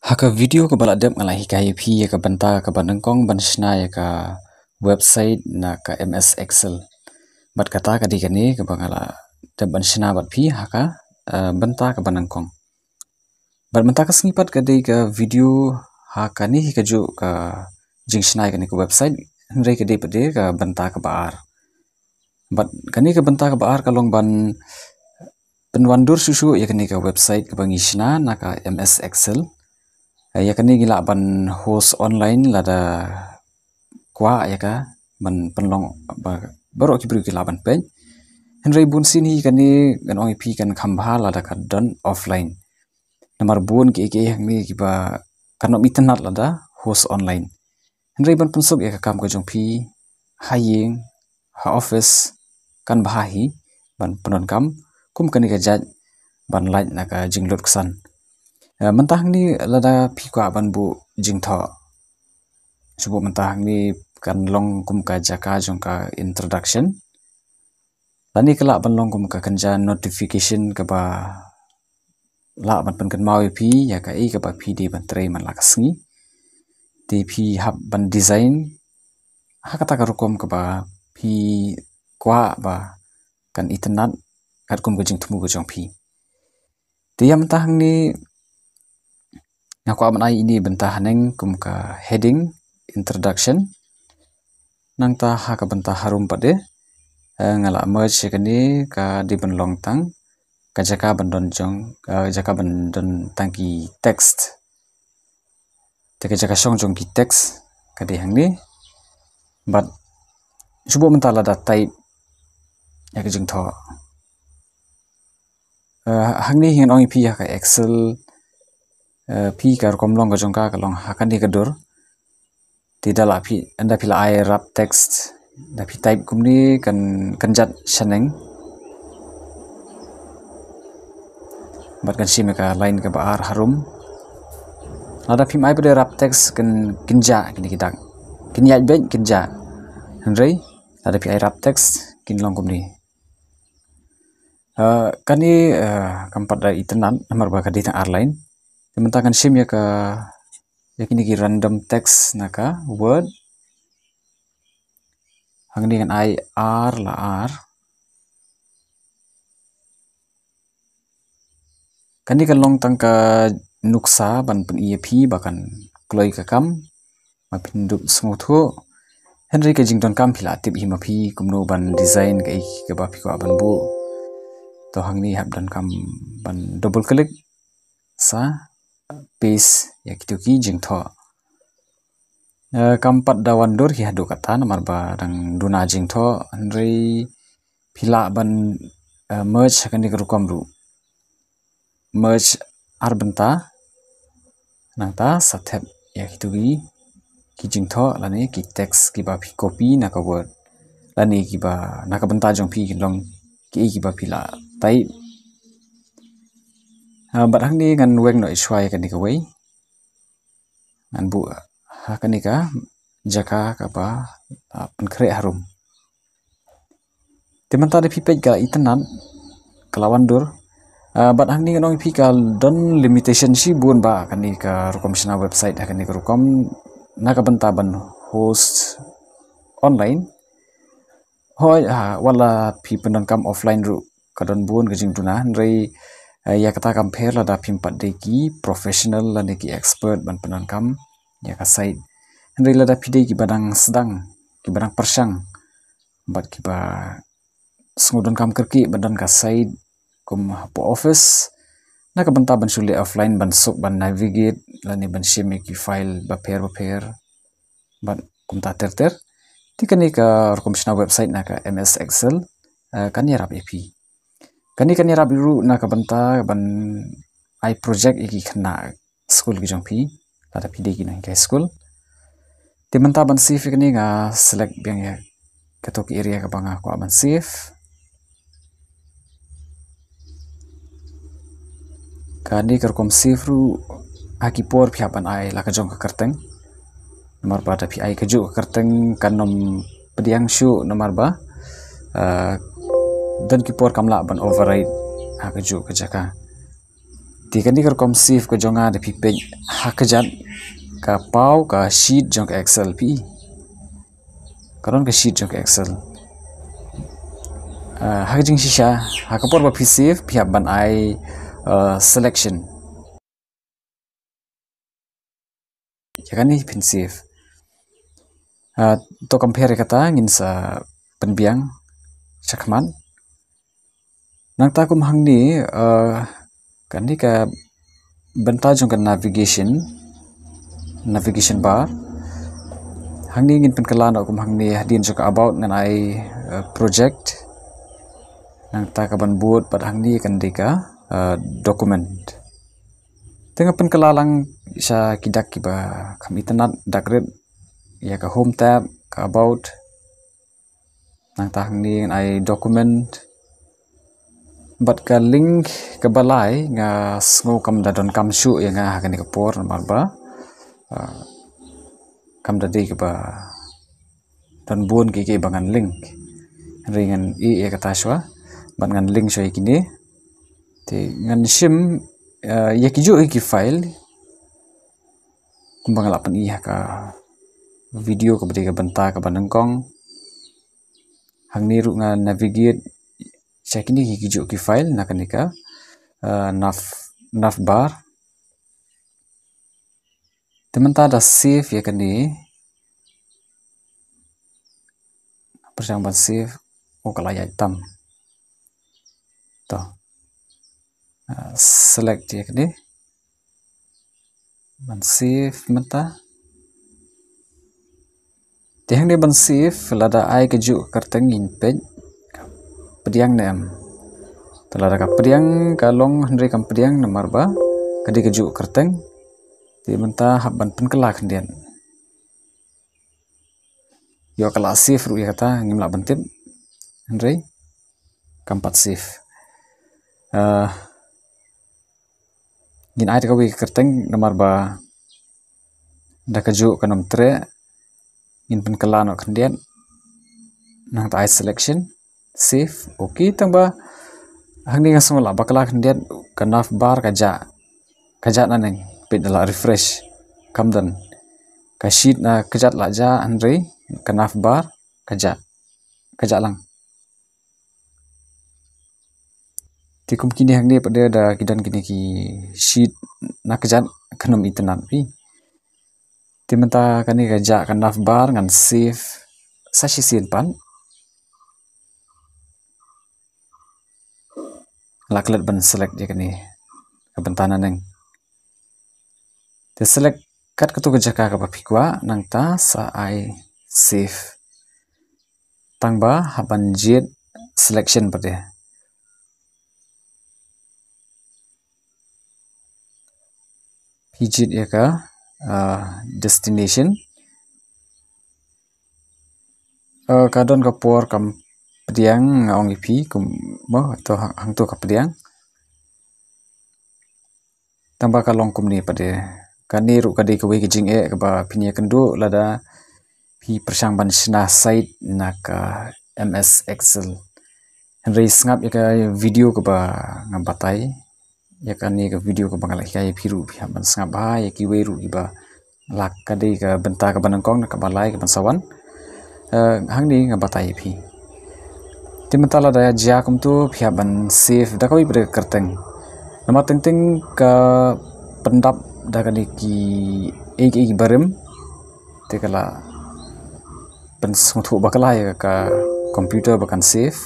Haka video ka baladep ngala hikaya phi ya ka banta ka banangkong bansna ya ka website na ka MS Excel. Bat kata ka di kani ka bangala dep bansna bat phi haka banta ka banangkong. Bat banta ka sengipat ka di ka video haka ni hika ju ka jingsna ka ni ka website hendrai ka di pade ka banta ka baar. Bat kani ka banta ka baar ka long ban penwandur susu ya kani ka website ka bangisna na ka MS Excel. Ya kani gila ban host online lada kwa ya ka ban penlong baru ki beri gila ban pen henry bun sini kani gan ong pi kan khambha lada ka don offline nomor bun ki hangni ki ba kan internet lada host online henry ban pensuk ya ka kam ka jong pi haying ha office kan bahi ban penon kam kum kani ka jaj ban light na ka jinglot ksan mentah ni lada pi kwa ban bu jingtho subu mentah ni kan long kum ka jaka jong ka introduction lani kala ban long kum ka kanja notification ka ba la ban pen kan mawi pi ya ka ka ba pi di ban tre man la kasngi ti pi hab ban design ha kata ka rukom ka ba pi kwa ba kan internet kat kum ka jingtmu ka jong pi ti ya mentah ni aku aman ai ini bentah neng kum ka heading introduction nang ta ha ka bentah harum pade ngala merge kani ka di ben long tang ka jaka bandon jong ka jaka bandon tangki text te ka jaka song jong ki text ka di hang ni but subo mentala da type ya ka jing tho hang ni hin ong pi ya ka excel pi kar komlong ka jongka kalong hakan di kedur tidak lah pi anda pila ai rap text da pi type kumni kan kanjat shaneng bat kan sim ka line ka baar harum ada pi mai pada rap text kan kinja kini kita kinyat ben kinja henry ada pi ai rap text kin long kumni kani kampat da itenan nomor ba ka di tang line Mentakan sim ya ka kini ki random text naka word hang ni kan I R la R kan ni kan long tang ka nuksa ban pen EP bahkan kloi ka kam ma pindup smuthu Henry ka jington kam pila tip hi ma phi kumno ban design ka ka ba phi ko ban bu to hang ni hab dan kam ban double click sa paste ya kitu ki jingtho kampat dawandur hi hadu kata nomor ba dang duna jingtho Henry pila ban merge kan di kerukom ru merge arbenta nangta sathet ya kitu ki jingtho lani ki text ki ba phi copy na ka word lani ki ba na ka benta jong phi long ki ba pila tai bat hang ni ngan weng no iswai kan ni ka wei ngan bu ha kan ni ka jaka ka ba pen kre harum timanta de pipet ka itenan kalawandur bat hang ni nong pi ka don limitation si bun ba kan ni ka rukom sina website kan ni ka rukom na ka benta ban host online hoi wala pi penon kam offline ru kadon bun ka jing tuna rei ya kata compare la da pimpat de ki professional la de ki expert ban penon kam ya ka site hendai la da pide ki badang sedang ki badang persang bat ki ba sngudon kam kerki badan ka site kum po office na ka benta ban sule offline ban sok ban navigate la ni ban share ki file ba pair ban kum ta ter ti kani ka rekomendasi website na ka MS Excel kan ya rap ap kani rap biru na ka benta ban I project iki khna school ki jong pi ada pide ki na ka school ti benta ban save kani nga select biang ya katok area ka banga ko ban save kani ka kom save ru aki por phya ban ai la ka jong ka karteng nomor ba ta pi ai ka ju karteng kanom pediang shu nomor ba dan ki por kamla ban override ha ka ju ka jaka Tikan ni kerkom save ke jonga de pi page hakajat ka pau ka sheet jong ke Excel pi. Karon ke sheet jong ke Excel. Hakajing shisha hakapor ba pi save pi ban ai selection. Yakan ni pin save. To compare kata ngin sa penbiang sakman. Nang ta kum hang ni kan ni ka benta jong ke navigation bar. Hang ni ngin pen kalan kum hang ni hadin jong about ngan ai project. Nang ta ka ban buat pad hang ni kan dika document. Tengah pen kalalang sa kidak kiba kam internet dakret ya ka home tab ka about nang ta hang ni ai document bat ka link ke balai nga sngo kam da don kam shu ya nga hakani ka por marba kam da de ba don bun ki bangan link ringan ya kata shwa ban ngan link shoi kini te ngan shim ya ki jo ki file kumbang lapan ka video ka bade ka benta ka banangkong hang ni ru nga navigate check ni ki jo ki file nakanika nav bar tementa da save ya kani persang ban save kalaya hitam to select ya kani ban save menta tehang ni ban save lada ai ke ju karteng in page pediang nem telada ka pediang kalong hendri kam pediang nomor ba kadi ke ju karteng ti menta haban pen kelak ndian yo kala save ru ya kata ngim la bentip hendri kampat save ngin ai ka wi karteng nomor ba da ke ju kanom tre in pen kalan ok ndian nang ta selection save okay tamba hang ni ngasong la bakala ndian kanaf bar kaja naneng pit la refresh kamdan ka sheet na kajat la ja andre kanaf bar kaja lang tikum kini hang ni pada da kidan kini ki sheet na kajat kanom internet pi timenta kani kaja kanaf bar ngan save sashi sin pan laklet ban select je kani kabentana neng te select kat ketu kejaka ka papikwa nang ta sa ai save tangba haban jet selection pade pijit ya ka destination kadon ka por kam pediang ngaong ipi kum mo to hang to ka pediang tamba ka long kum ni pade kani ru kadi ka wi jing e ka ba pinya kendu lada pi persang ban sna site naka MS Excel henry ngap ya ka video ka ba ngabatai ya kani ka video ka bangal ya piru pi ban ngap ba ya ki we ru ba lak kadi ka benta ka banangkong ka balai ka bansawan hang ni ngabatai pi timentala da ja kum tu pi ban save da ka wi bre kerteng nama ting ka pendap da kani ki ek barem te kala pen sungthu bakala ya ka computer bakan save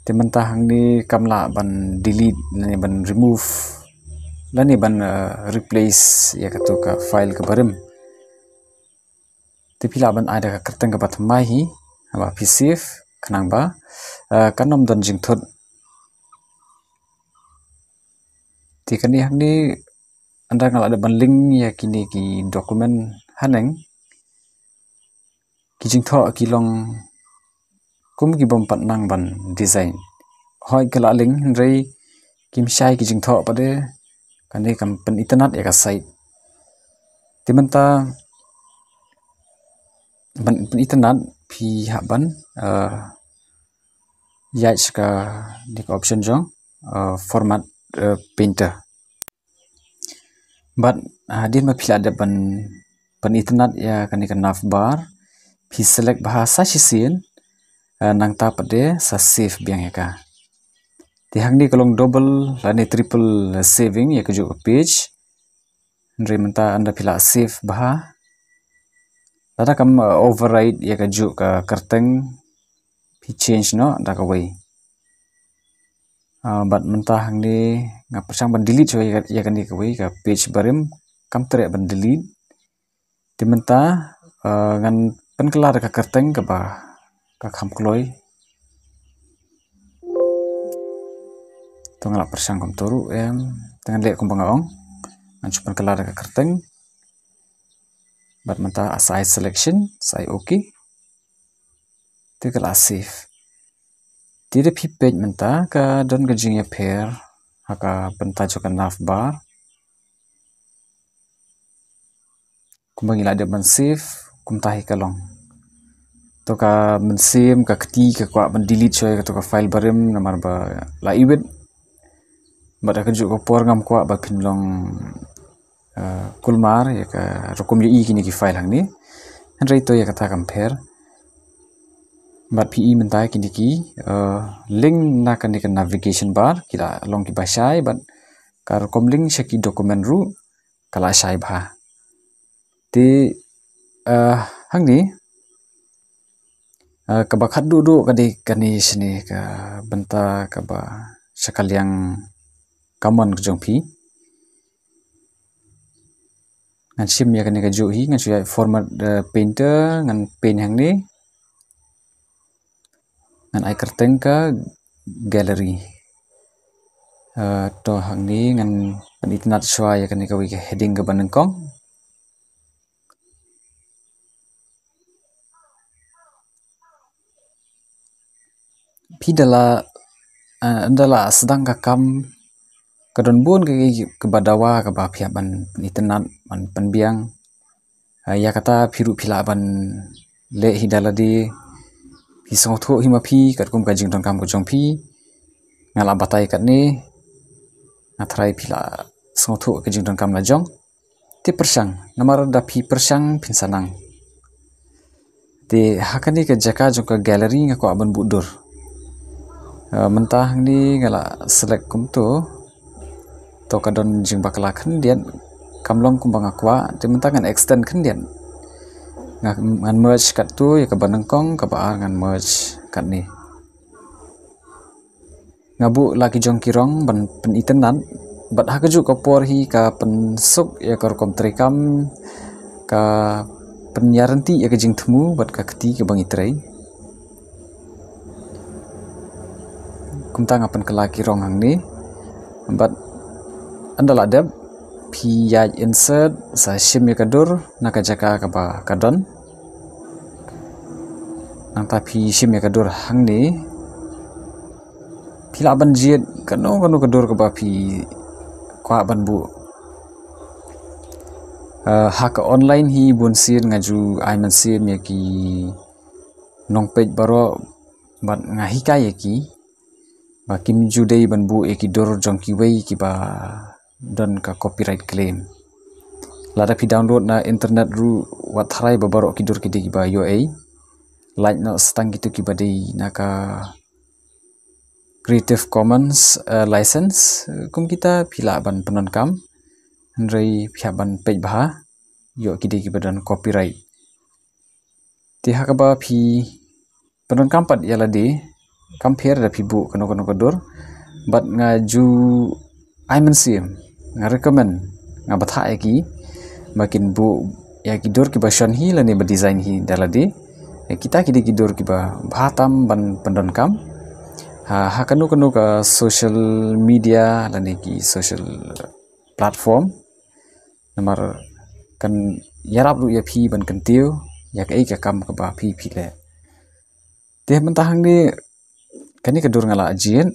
te mentah hang ni kamla ban delete lani ban remove lani ban replace ya katu ka file ka barem te pila ban ada ka kerteng ka bat mai hi aba pi save kanang ba kanom don jing thot tikani hang ni anda ngala ada ban link ya kini ki dokumen haneng kijing tho kilong kum ki bom pat nang ban design hoi kala link rei kim shai kijing tho pade kani kam pen internet ya ka site timenta ban pen internet pi haban ya ska dik option jong format painter. But din mapila ada ban internet ya kan ikan navbar pi select bahasa sisin nang ta pade sa save biang ya ka. Tihang ni kalong double lani triple saving ya kejuk page. Nri menta anda pila save bah. Lada kam override ya kejuk ka kerteng pi change no da ka way. But mentah ni ngap persang ban delete so ya kan di ka way ka page barim kam tere ban delete. Ti mentah ngan penkelar ka kerteng ka ba ka kham kloi. Tong la persang kom toru dengan lek kom bangaong ngan chupan kelar ka kerteng. But mentah asai selection sai okay. Ti kala save. Tidak pi page mentah ka don ka jing ya pair haka benta jo ka navbar. Kumbang ila ada ban save kum tahi kalong. To ka mensim ka keti ka kwa ban delete choy ka to ka file barim namar ba la iwit. Bada ka jo ko por ngam kwa ba pinlong kulmar ya ka rokom yo i kini ki file hang ni. Handrai to ya kata compare. But PE mentai kini ki link na kan ikan navigation bar kila long ki basai but kar kom link shaki dokumen ru kala shai bha. Ti hang ni kaba khadu do kadi kani sini ka benta kaba sakal yang common kejong pi. Ngan sim ya kani ka jo hi ngan suya format painter ngan paint hang ni. Ngan ai kerteng ka gallery. To hang ni ngan pan internet shwa ya kan ka wi heading ka banengkong. Pi dala sedang ka kam kadon bun ke badawa ka ba pia ban internet ban penbiang. Ya kata piru pila ban le hidala di pi songtho hima pi kat kum ka jing ton kam ko jong pi ngala batai kat ni ngathrai pila songtho ka jing ton kam la jong ti persang namar da pi persang pinsanang ti hakani ka jaka jong ka gallery nga ko aban budur mentah ni ngala select kum to kadon jing bakla khan dian kamlong kum bang akwa ti mentah ngan extend khan dian ngan merge kat tu ya ka banengkong ka ba ngan merge kat ni ngabu lagi jong kirong ban pen internet bat ha keju ka por hi ka pen suk ya ka kom trekam ka penyaranti ya ka jing thmu bat ka keti ka bang itrai kumta ngapan kala kirong hang ni bat andala deb pi ya insert sa sim ya kadur na ka jaka ka ba kadon nang ta pi sim ya kadur hang ni pila ban jiet kanu kadur ka ba pi kwa ban bu hak online hi bun sir ngaju ai man sir ya ki nong page baro bat ngahi ka ya ki ba kim judei ban bu ki dor jong ki wei ki ba don ka copyright claim lada pi download na internet ru wat harai babaro ki dur ki de ba yo like no stang gitu ki ba dei na ka Creative Commons license kum kita pila ban penon kam ndrei pia ban page bah yo ki de ki ba don copyright ti ha ka ba pi penon kam pat yala de compare da pi bu kono kono dur but ngaju ai man sim nga recommend nga batha ki makin bu ya ki dur ki ba shan hi lani ba design hi daladi kita ki di dur ki ba bhatam ban pendon kam ha kanu ka social media lani ki social platform namar kan yarap ru ya phi ban kentiu ya ka kam ka ba phi le te mentahang ni kani ka dur ngala ajien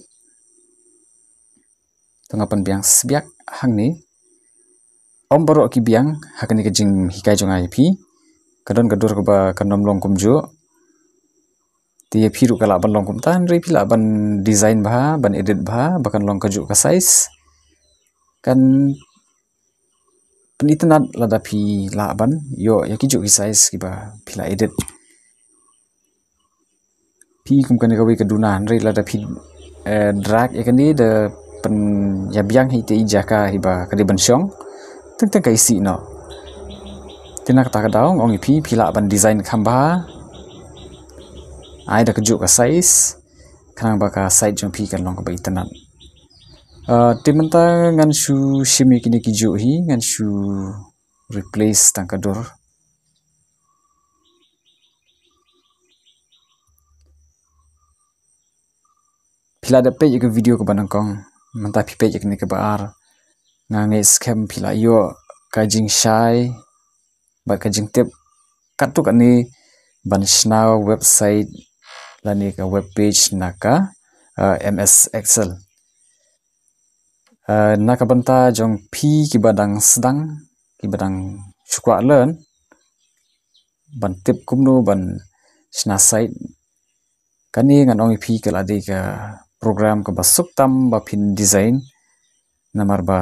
tengapan biang sebiak hang ni om baro ki biang hakani ka jing hikai jong ai pi kadon kadur ka ba kanom long kum jo Ti phiru kala ban long kum tan ri phila ban design bah ban edit bah bahkan long kajuk ka size kan penitenat lada phi la ban yo ya kijuk ki size ki ba phila edit phi kum kan kawi kaduna ri lada phi drag ya kan ni de pen ya biang hi te jaka hi ba kadi ban syong teng teng kai si no tina kata kadaung ong phi phila ban design khamba ai da kajuk ka size kanang ba ka side jong phi kan long ka ba itenat timenta ngan shu shimi kini kiju hi ngan shu replace tang kador pila da pe ke video ke banang kong menta pi pe ke ni ke baar ngangai scam pila yo kajing shai ba kajing tip katuk ani ban snaw website lani ka web page naka MS Excel naka banta jong pi ki badang sedang ki badang shukwa learn ban tip kumno ban sna site kani ngan ong pi ke ladi ka program ka basuk tam ba pin design namar ba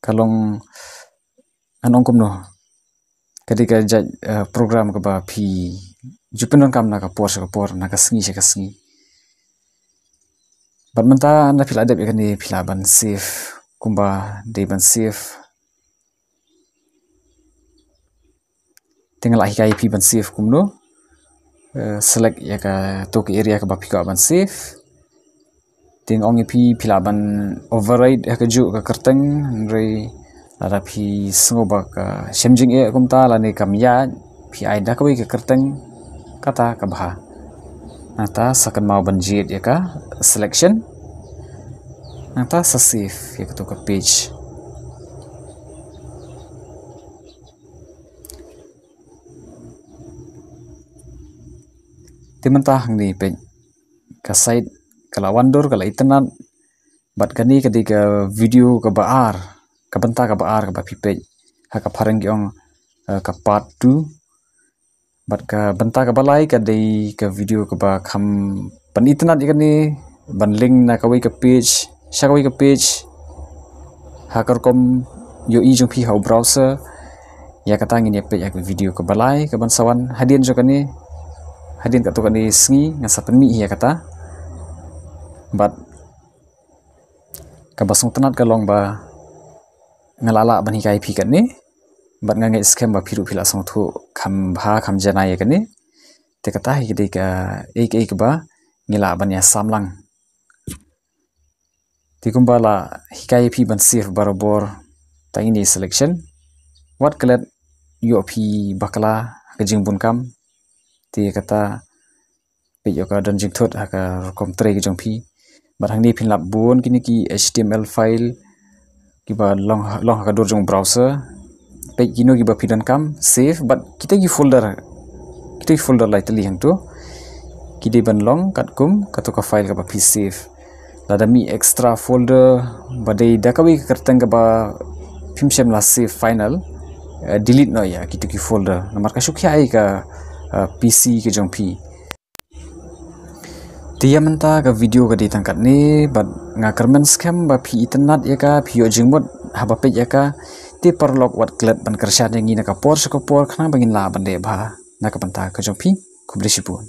kalong anong kumno ketika program ka ba phi jupenon kam na ka por na ka sngi ka sngi ban menta na phila adep ikani phila ban save kumba de ban save tinggal ahi kai phi ban save kumno select ya ka to ki area ka ba phi ka ban save ting ong phi phila ban override ya ka ju ka kerteng re ada phi sngoba ka shemjing e kumta la ni kam ya phi ai da ka wi ka kerteng kata ka bha nata sakan mau banjit ya ka selection nata sa save ya ka to ka page timenta hang ni pe ka site kala wandor kala itenat bat kani ketika video ka baar ka benta ka baar ka ba pi pe ha ka pharang gyong ka part 2 bat ka benta ka balai ka dei ka video ka ba kham pan itnat ikani ban link na ka wi ka page sha ka wi ka page ha kar kom yo i jong phi hau browser ya ka tangin ya page ka video ka balai ka ban sawan hadin jo kani hadin ka to kani sngi ngasa pen mi ya kata bat ka basung tenat ka long ba ngalala ban hi kai phi kan ni bat ngangai scam ba phiru phila song thu kham bha kham janai ka ni te kata hi de ka ek ba ngila ban ya samlang ti kumba la hikai phi ban save barabor ta ini selection wat kelet yo phi bakla ka jingbun kam ti kata pe yo ka dan jing thot ha ka kom tre ki jong phi bat hang ni phin lap bun kini ki html file ki ba long ha ka dor jong browser pe kino ki ba phidan kam save but kita ki folder lai tali hang to kide ban long kat kum ka to ka file ka ba phi save lada mi extra folder badai dakawi kerteng ka ba phimsem la save final delete no ya kita ki folder namar ka shukya ai ka pc ke jong phi tiya menta ka video ka di tangkat ni bat nga kermen scam ba phi itnat ya ka phi yo jingmot haba pe ya ka ti perlok wat klet ban kersha ngi na ka por khana bangin la ban de ba na ka panta ka jong phi kubli sipun